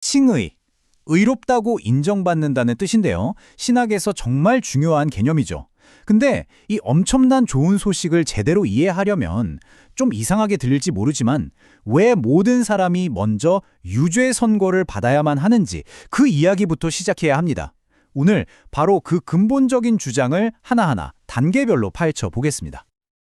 칭의, 의롭다고 인정받는다는 뜻인데요. 신학에서 정말 중요한 개념이죠. 근데 이 엄청난 좋은 소식을 제대로 이해하려면 좀 이상하게 들릴지 모르지만 왜 모든 사람이 먼저 유죄 선고를 받아야만 하는지 그 이야기부터 시작해야 합니다. 오늘 바로 그 근본적인 주장을 하나하나 단계별로 파헤쳐 보겠습니다.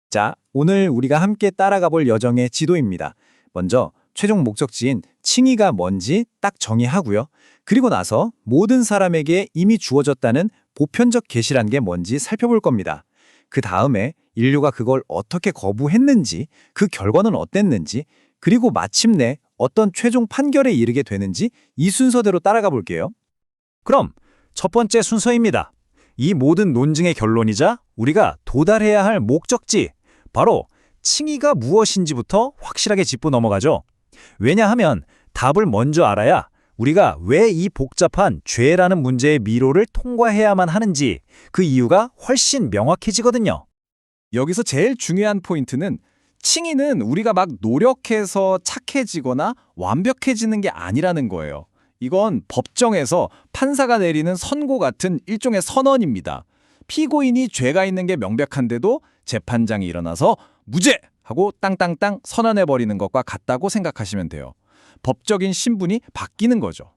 자, 오늘 우리가 함께 따라가 볼 여정의 지도입니다. 먼저 최종 목적지인 칭의가 뭔지 딱 정의하고요. 그리고 나서 모든 사람에게 이미 주어졌다는 보편적 계시란 게 뭔지 살펴볼 겁니다. 그 다음에 인류가 그걸 어떻게 거부했는지, 그 결과는 어땠는지, 그리고 마침내 어떤 최종 판결에 이르게 되는지 이 순서대로 따라가 볼게요. 그럼 첫 번째 순서입니다. 이 모든 논증의 결론이자 우리가 도달해야 할 목적지, 바로 칭의가 무엇인지부터 확실하게 짚고 넘어가죠. 왜냐하면 답을 먼저 알아야 우리가 왜 이 복잡한 죄라는 문제의 미로를 통과해야만 하는지 그 이유가 훨씬 명확해지거든요. 여기서 제일 중요한 포인트는 칭의는 우리가 막 노력해서 착해지거나 완벽해지는 게 아니라는 거예요. 이건 법정에서 판사가 내리는 선고 같은 일종의 선언입니다. 피고인이 죄가 있는 게 명백한데도 재판장이 일어나서 무죄! 하고 땅땅땅 선언해버리는 것과 같다고 생각하시면 돼요. 법적인 신분이 바뀌는 거죠.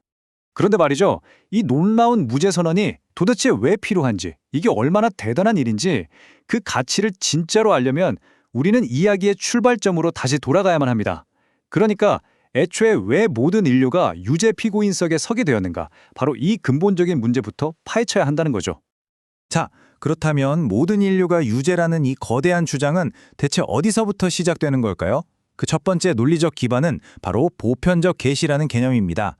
그런데 말이죠. 이 놀라운 무죄 선언이 도대체 왜 필요한지, 이게 얼마나 대단한 일인지 그 가치를 진짜로 알려면 우리는 이야기의 출발점으로 다시 돌아가야만 합니다. 그러니까 애초에 왜 모든 인류가 유죄 피고인석에 서게 되었는가, 바로 이 근본적인 문제부터 파헤쳐야 한다는 거죠. 자, 그렇다면 모든 인류가 유죄라는 이 거대한 주장은 대체 어디서부터 시작되는 걸까요? 그 첫 번째 논리적 기반은 바로 보편적 계시라는 개념입니다.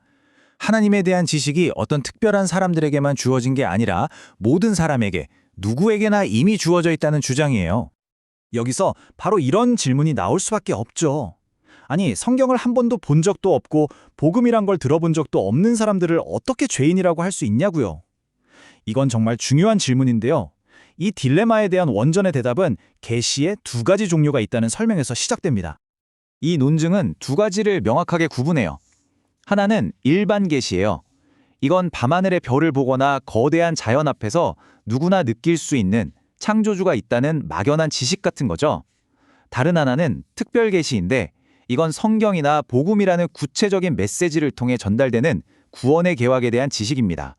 하나님에 대한 지식이 어떤 특별한 사람들에게만 주어진 게 아니라 모든 사람에게, 누구에게나 이미 주어져 있다는 주장이에요. 여기서 바로 이런 질문이 나올 수밖에 없죠. 아니, 성경을 한 번도 본 적도 없고 복음이란 걸 들어본 적도 없는 사람들을 어떻게 죄인이라고 할 수 있냐고요. 이건 정말 중요한 질문인데요. 이 딜레마에 대한 원전의 대답은 계시의 두 가지 종류가 있다는 설명에서 시작됩니다. 이 논증은 두 가지를 명확하게 구분해요. 하나는 일반 계시예요. 이건 밤하늘의 별을 보거나 거대한 자연 앞에서 누구나 느낄 수 있는 창조주가 있다는 막연한 지식 같은 거죠. 다른 하나는 특별 계시인데 이건 성경이나 복음이라는 구체적인 메시지를 통해 전달되는 구원의 계획에 대한 지식입니다.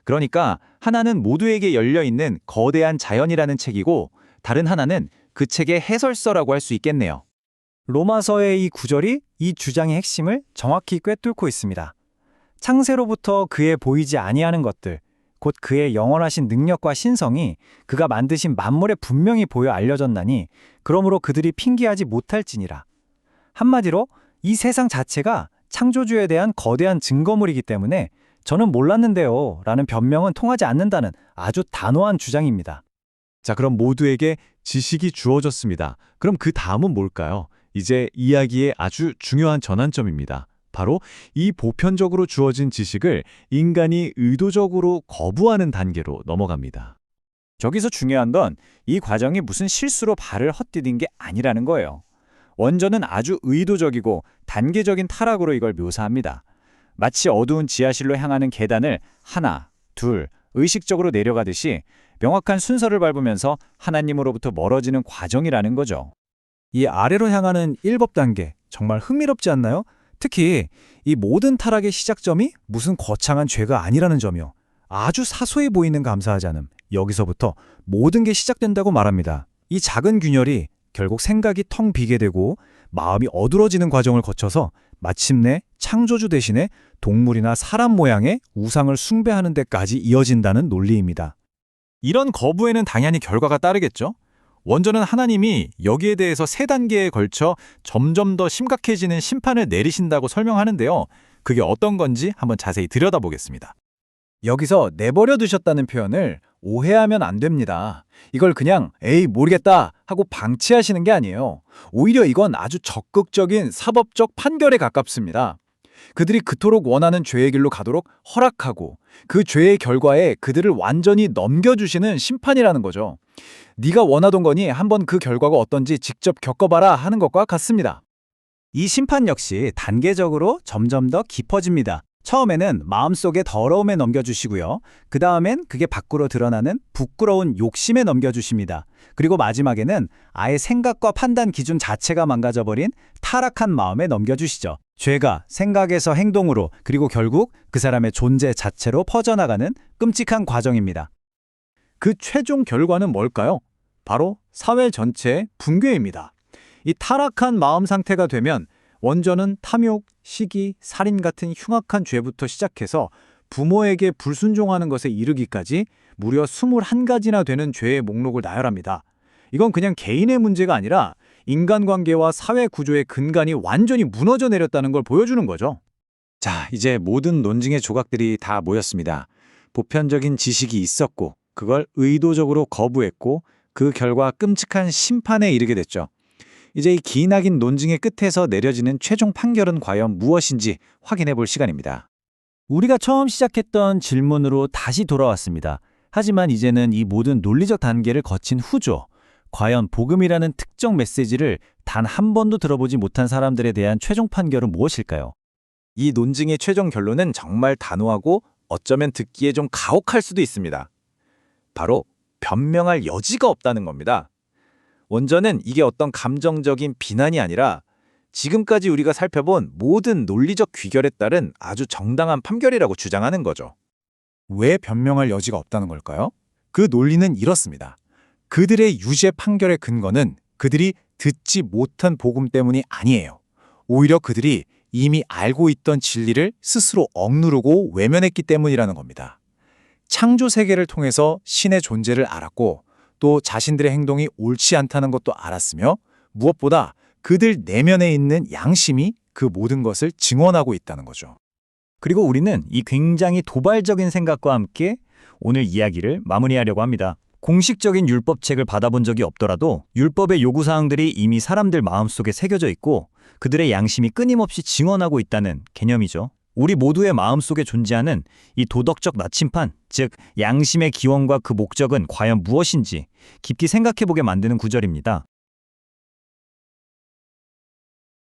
그러니까 하나는 모두에게 열려있는 거대한 자연이라는 책이고 다른 하나는 그 책의 해설서라고 할 수 있겠네요. 로마서의 이 구절이 이 주장의 핵심을 정확히 꿰뚫고 있습니다. 창세로부터 그의 보이지 아니하는 것들, 곧 그의 영원하신 능력과 신성이 그가 만드신 만물에 분명히 보여 알려졌나니 그러므로 그들이 핑계하지 못할지니라. 한마디로 이 세상 자체가 창조주에 대한 거대한 증거물이기 때문에 저는 몰랐는데요 라는 변명은 통하지 않는다는 아주 단호한 주장입니다. 자, 그럼 모두에게 지식이 주어졌습니다. 그럼 그 다음은 뭘까요? 이제 이야기의 아주 중요한 전환점입니다. 바로 이 보편적으로 주어진 지식을 인간이 의도적으로 거부하는 단계로 넘어갑니다. 저기서 중요한 건 이 과정이 무슨 실수로 발을 헛디딘 게 아니라는 거예요. 원전은 아주 의도적이고 단계적인 타락으로 이걸 묘사합니다. 마치 어두운 지하실로 향하는 계단을 하나, 둘, 의식적으로 내려가듯이 명확한 순서를 밟으면서 하나님으로부터 멀어지는 과정이라는 거죠. 이 아래로 향하는 1법 단계, 정말 흥미롭지 않나요? 특히 이 모든 타락의 시작점이 무슨 거창한 죄가 아니라는 점이요. 아주 사소해 보이는 감사하지 않음. 여기서부터 모든 게 시작된다고 말합니다. 이 작은 균열이 결국 생각이 텅 비게 되고 마음이 어두러지는 과정을 거쳐서 마침내 창조주 대신에 동물이나 사람 모양의 우상을 숭배하는 데까지 이어진다는 논리입니다. 이런 거부에는 당연히 결과가 따르겠죠? 원전은 하나님이 여기에 대해서 세 단계에 걸쳐 점점 더 심각해지는 심판을 내리신다고 설명하는데요. 그게 어떤 건지 한번 자세히 들여다보겠습니다. 여기서 내버려 두셨다는 표현을 오해하면 안 됩니다. 이걸 그냥 에이 모르겠다 하고 방치하시는 게 아니에요. 오히려 이건 아주 적극적인 사법적 판결에 가깝습니다. 그들이 그토록 원하는 죄의 길로 가도록 허락하고 그 죄의 결과에 그들을 완전히 넘겨주시는 심판이라는 거죠. 네가 원하던 거니 한번 그 결과가 어떤지 직접 겪어봐라 하는 것과 같습니다. 이 심판 역시 단계적으로 점점 더 깊어집니다. 처음에는 마음속의 더러움에 넘겨주시고요. 그 다음엔 그게 밖으로 드러나는 부끄러운 욕심에 넘겨주십니다. 그리고 마지막에는 아예 생각과 판단 기준 자체가 망가져버린 타락한 마음에 넘겨주시죠. 죄가 생각에서 행동으로 그리고 결국 그 사람의 존재 자체로 퍼져나가는 끔찍한 과정입니다. 그 최종 결과는 뭘까요? 바로 사회 전체의 붕괴입니다. 이 타락한 마음 상태가 되면 원전은 탐욕, 시기, 살인 같은 흉악한 죄부터 시작해서 부모에게 불순종하는 것에 이르기까지 무려 21가지나 되는 죄의 목록을 나열합니다. 이건 그냥 개인의 문제가 아니라 인간관계와 사회 구조의 근간이 완전히 무너져 내렸다는 걸 보여주는 거죠. 자, 이제 모든 논증의 조각들이 다 모였습니다. 보편적인 지식이 있었고 그걸 의도적으로 거부했고 그 결과 끔찍한 심판에 이르게 됐죠. 이제 이 기나긴 논증의 끝에서 내려지는 최종 판결은 과연 무엇인지 확인해 볼 시간입니다. 우리가 처음 시작했던 질문으로 다시 돌아왔습니다. 하지만 이제는 이 모든 논리적 단계를 거친 후죠. 과연 복음이라는 특정 메시지를 단 한 번도 들어보지 못한 사람들에 대한 최종 판결은 무엇일까요? 이 논증의 최종 결론은 정말 단호하고 어쩌면 듣기에 좀 가혹할 수도 있습니다. 바로 변명할 여지가 없다는 겁니다. 원전은 이게 어떤 감정적인 비난이 아니라 지금까지 우리가 살펴본 모든 논리적 귀결에 따른 아주 정당한 판결이라고 주장하는 거죠. 왜 변명할 여지가 없다는 걸까요? 그 논리는 이렇습니다. 그들의 유죄 판결의 근거는 그들이 듣지 못한 복음 때문이 아니에요. 오히려 그들이 이미 알고 있던 진리를 스스로 억누르고 외면했기 때문이라는 겁니다. 창조 세계를 통해서 신의 존재를 알았고 또 자신들의 행동이 옳지 않다는 것도 알았으며 무엇보다 그들 내면에 있는 양심이 그 모든 것을 증언하고 있다는 거죠. 그리고 우리는 이 굉장히 도발적인 생각과 함께 오늘 이야기를 마무리하려고 합니다. 공식적인 율법책을 받아본 적이 없더라도 율법의 요구사항들이 이미 사람들 마음속에 새겨져 있고 그들의 양심이 끊임없이 증언하고 있다는 개념이죠. 우리 모두의 마음속에 존재하는 이 도덕적 나침판, 즉 양심의 기원과 그 목적은 과연 무엇인지 깊이 생각해보게 만드는 구절입니다.